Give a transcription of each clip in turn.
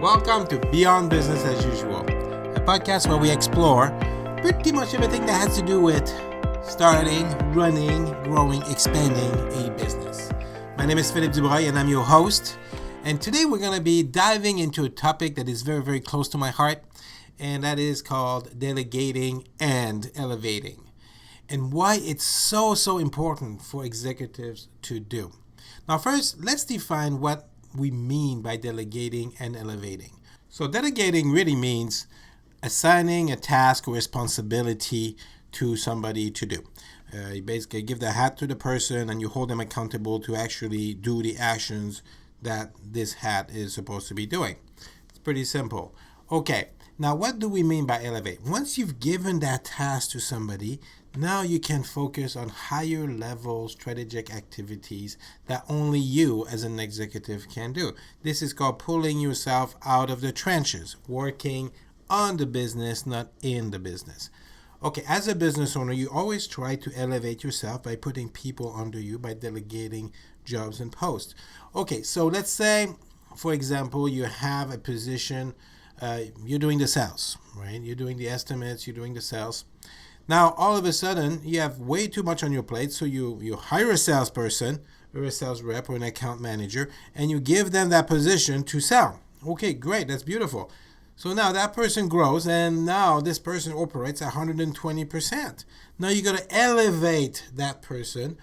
Welcome to Beyond Business as Usual, a podcast where we explore pretty much everything that has to do with starting, running, growing, expanding a business. My name is Philippe Dubreuil and I'm your host. And today we're going to be diving into a topic that is very, very close to my heart, and that is called delegating and elevating, and why it's so important for executives to do. Now, first, let's define what we mean by delegating and elevating. So delegating really means assigning a task or responsibility to somebody to do. You basically give the hat to the person and you hold them accountable to actually do the actions that this hat is supposed to be doing. It's pretty simple. Okay, now what do we mean by elevate? Once you've given that task to somebody, now you can focus on higher level strategic activities that only you as an executive can do. This is called pulling yourself out of the trenches, working on the business, not in the business. Okay, as a business owner, you always try to elevate yourself by putting people under you, by delegating jobs and posts. Okay, so let's say, for example, you have a position, you're doing the sales, right? You're doing the estimates, you're doing the sales. Now, all of a sudden, you have way too much on your plate, so you hire a salesperson or a sales rep or an account manager, and you give them that position to sell. Okay, great, that's beautiful. So now that person grows, and now this person operates 120%. Now you got to elevate that person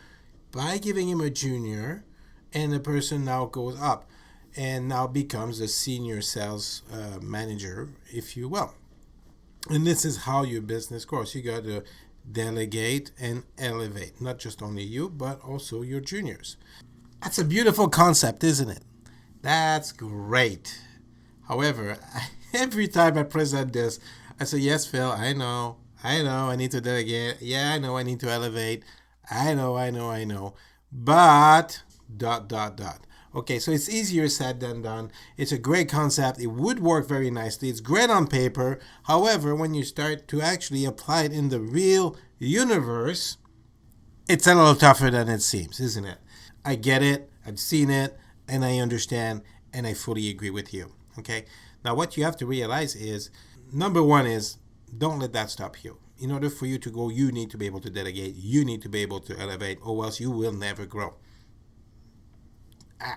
by giving him a junior, and the person now goes up and now becomes a senior sales manager, if you will. And this is how your business grows. You got to delegate and elevate, not just only you, but also your juniors. That's a beautiful concept, isn't it? That's great. However, every time I present this, I say, yes, Phil, I know, I need to delegate. Yeah, I know, I need to elevate. I know. But, ... Okay, so it's easier said than done. It's a great concept. It would work very nicely. It's great on paper. However, when you start to actually apply it in the real universe, it's a little tougher than it seems, isn't it? I get it. I've seen it, and I understand, and I fully agree with you. Okay? Now, what you have to realize is, number one is, don't let that stop you. In order for you to go, you need to be able to delegate. You need to be able to elevate, or else you will never grow.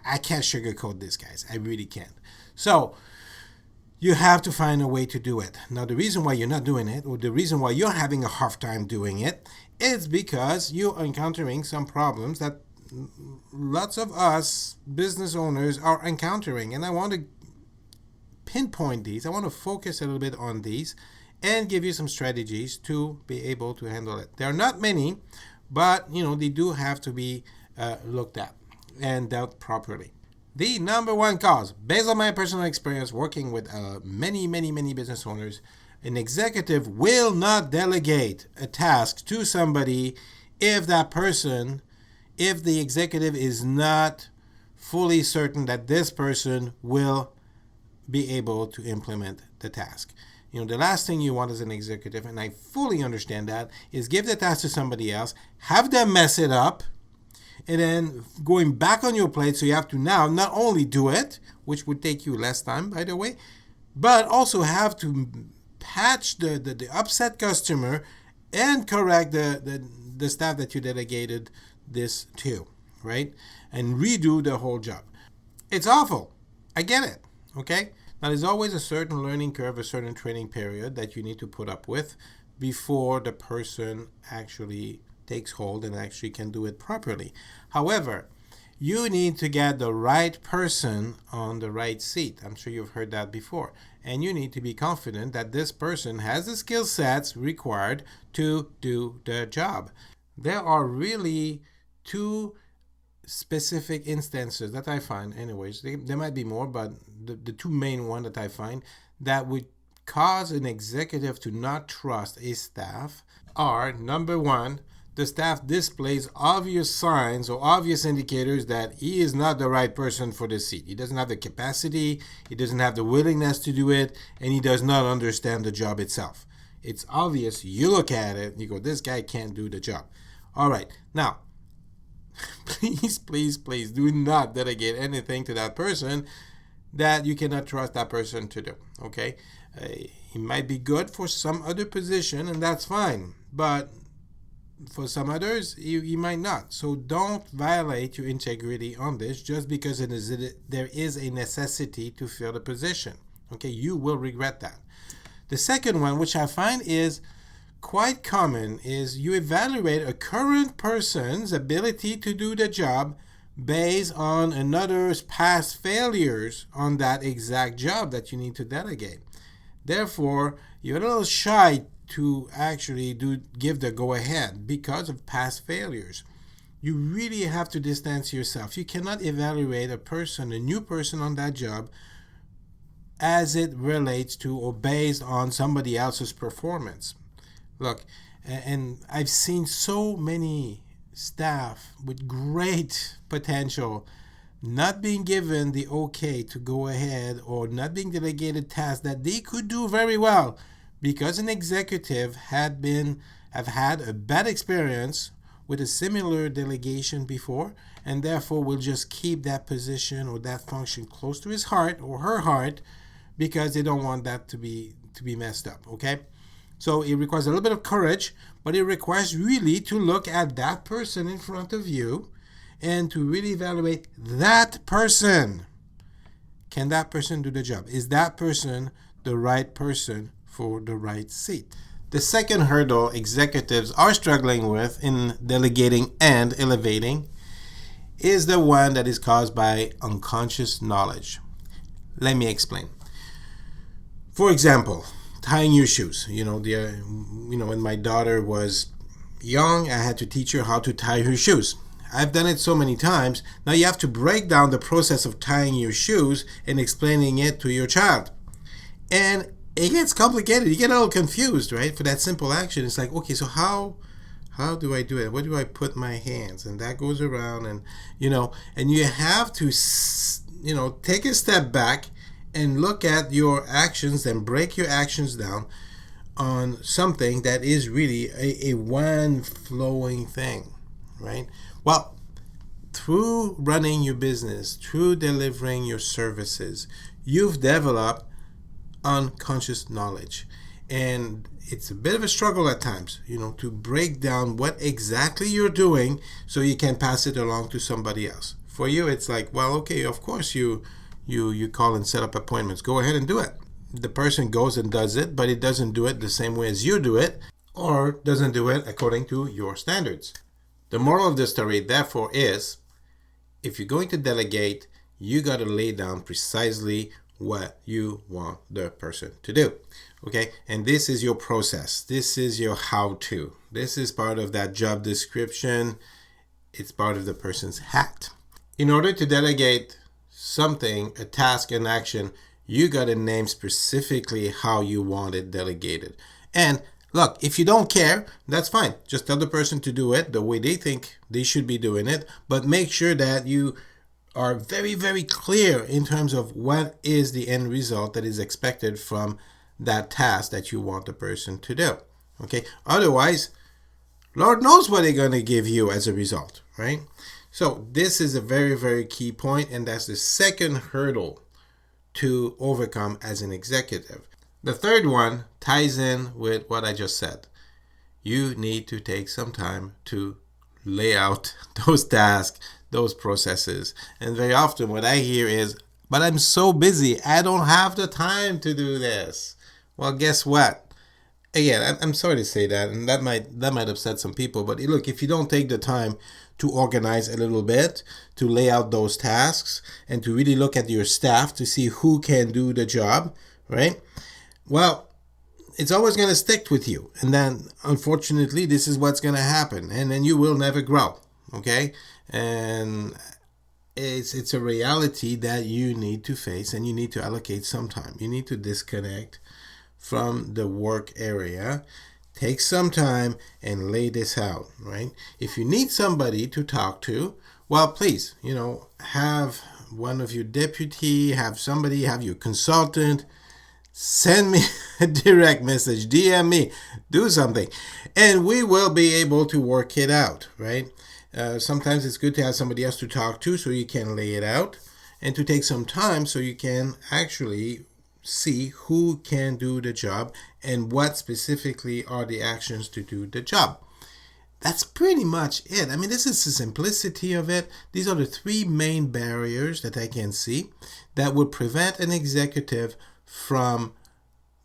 I can't sugarcoat this, guys. I really can't. So you have to find a way to do it. Now, the reason why you're not doing it, or the reason why you're having a hard time doing it, is because you're encountering some problems that lots of us business owners are encountering. And I want to pinpoint these. I want to focus a little bit on these and give you some strategies to be able to handle it. There are not many, but they do have to be looked at and dealt properly. The number one cause, based on my personal experience working with many business owners, an executive will not delegate a task to somebody if the executive is not fully certain that this person will be able to implement the task. The last thing you want as an executive, and I fully understand that, is give the task to somebody else, have them mess it up, and then going back on your plate, so you have to now not only do it, which would take you less time, by the way, but also have to patch the upset customer and correct the staff that you delegated this to, right? And redo the whole job. It's awful. I get it, okay? Now, there's always a certain learning curve, a certain training period that you need to put up with before the person actually takes hold and actually can do it properly. However, you need to get the right person on the right seat. I'm sure you've heard that before. And you need to be confident that this person has the skill sets required to do the job. There are really two specific instances that I find, anyways, there might be more, but the two main ones that I find that would cause an executive to not trust a staff are, number one, the staff displays obvious signs or obvious indicators that he is not the right person for the seat. He doesn't have the capacity, he doesn't have the willingness to do it, and he does not understand the job itself. It's obvious. You look at it, you go, this guy can't do the job. All right. Now, please do not delegate anything to that person that you cannot trust that person to do. Okay, he might be good for some other position, and that's fine, but for some others, you might not. So don't violate your integrity on this just because there is a necessity to fill the position. Okay, you will regret that. The second one, which I find is quite common, is you evaluate a current person's ability to do the job based on another's past failures on that exact job that you need to delegate. Therefore, you're a little shy to actually give the go-ahead because of past failures. You really have to distance yourself. You cannot evaluate a new person on that job as it relates to or based on somebody else's performance. Look, and I've seen so many staff with great potential not being given the okay to go ahead or not being delegated tasks that they could do very well because an executive have had a bad experience with a similar delegation before, and therefore will just keep that position or that function close to his heart or her heart because they don't want that to be messed up. Okay, so it requires a little bit of courage, but it requires really to look at that person in front of you and to really evaluate that person. Can that person do the job? Is that person the right person for the right seat? The second hurdle executives are struggling with in delegating and elevating is the one that is caused by unconscious knowledge. Let me explain. For example, tying your shoes. When my daughter was young, I had to teach her how to tie her shoes. I've done it so many times. Now you have to break down the process of tying your shoes and explaining it to your child. And it gets complicated. You get a little confused, right? For that simple action, it's like, okay, so how do I do it? Where do I put my hands? And that goes around, and you have to, take a step back and look at your actions and break your actions down on something that is really a one flowing thing, right? Well, through running your business, through delivering your services, you've developed unconscious knowledge. And it's a bit of a struggle at times, to break down what exactly you're doing so you can pass it along to somebody else. For you, it's like, well, okay, of course you call and set up appointments. Go ahead and do it. The person goes and does it, but it doesn't do it the same way as you do it, or doesn't do it according to your standards. The moral of the story, therefore, is if you're going to delegate, you got to lay down precisely what you want the person to do. Okay? And this is your process. This is your how-to. This is part of that job description. It's part of the person's hat. In order to delegate something, a task, an action, you got to name specifically how you want it delegated. And look, if you don't care, that's fine. Just tell the person to do it the way they think they should be doing it, but make sure that you are very, very clear in terms of what is the end result that is expected from that task that you want the person to do. Okay? Otherwise, Lord knows what they're going to give you as a result, right? So this is a very, very key point, and that's the second hurdle to overcome as an executive. The third one ties in with what I just said. You need to take some time to lay out those tasks, those processes. And very often what I hear is, but I'm so busy, I don't have the time to do this. Well, guess what? Again, I'm sorry to say that, and that might upset some people, but look, if you don't take the time to organize a little bit, to lay out those tasks, and to really look at your staff to see who can do the job, right? Well, it's always going to stick with you. And then, unfortunately, this is what's going to happen. And then you will never grow, okay? And it's a reality that you need to face, and you need to allocate some time. You need to disconnect from the work area. Take some time and lay this out, right? If you need somebody to talk to, well, please, have one of your deputy, have your consultant, send me a direct message, DM me, do something, and we will be able to work it out, right? Sometimes it's good to have somebody else to talk to so you can lay it out. and to take some time so you can actually see who can do the job and what specifically are the actions to do the job. That's pretty much it. I mean, this is the simplicity of it. These are the three main barriers that I can see that would prevent an executive from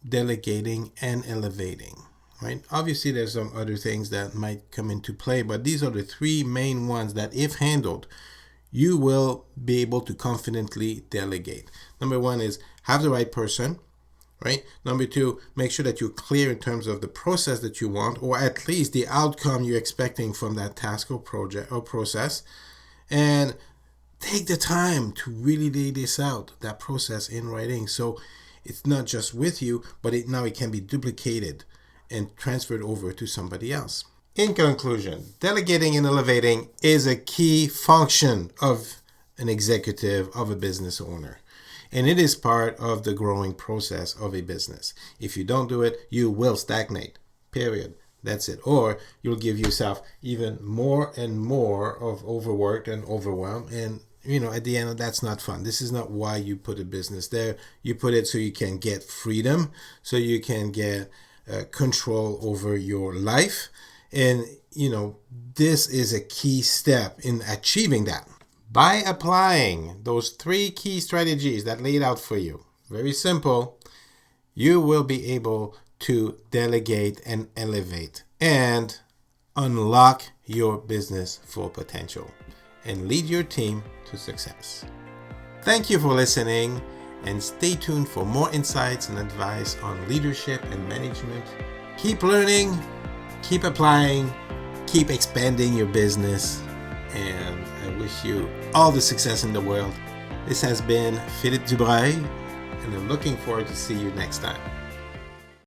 delegating and elevating. Right? Obviously, there's some other things that might come into play, but these are the three main ones that, if handled, you will be able to confidently delegate. Number one is have the right person, right? Number two, make sure that you're clear in terms of the process that you want, or at least the outcome you're expecting from that task or project or process. And take the time to really lay this out, that process in writing. So it's not just with you, but now it can be duplicated and transferred over to somebody else. In conclusion, delegating and elevating is a key function of an executive, of a business owner. And it is part of the growing process of a business. If you don't do it, you will stagnate. Period. That's it. Or you'll give yourself even more and more of overworked and overwhelmed. And, at the end, that's not fun. This is not why you put a business there. You put it so you can get freedom, so you can get control over your life. And, this is a key step in achieving that. By applying those three key strategies that laid out for you, very simple, you will be able to delegate and elevate and unlock your business full potential and lead your team to success. Thank you for listening, and stay tuned for more insights and advice on leadership and management. Keep learning, keep applying, keep expanding your business, and I wish you all the success in the world. This has been Philippe Dubreuil, and I'm looking forward to see you next time.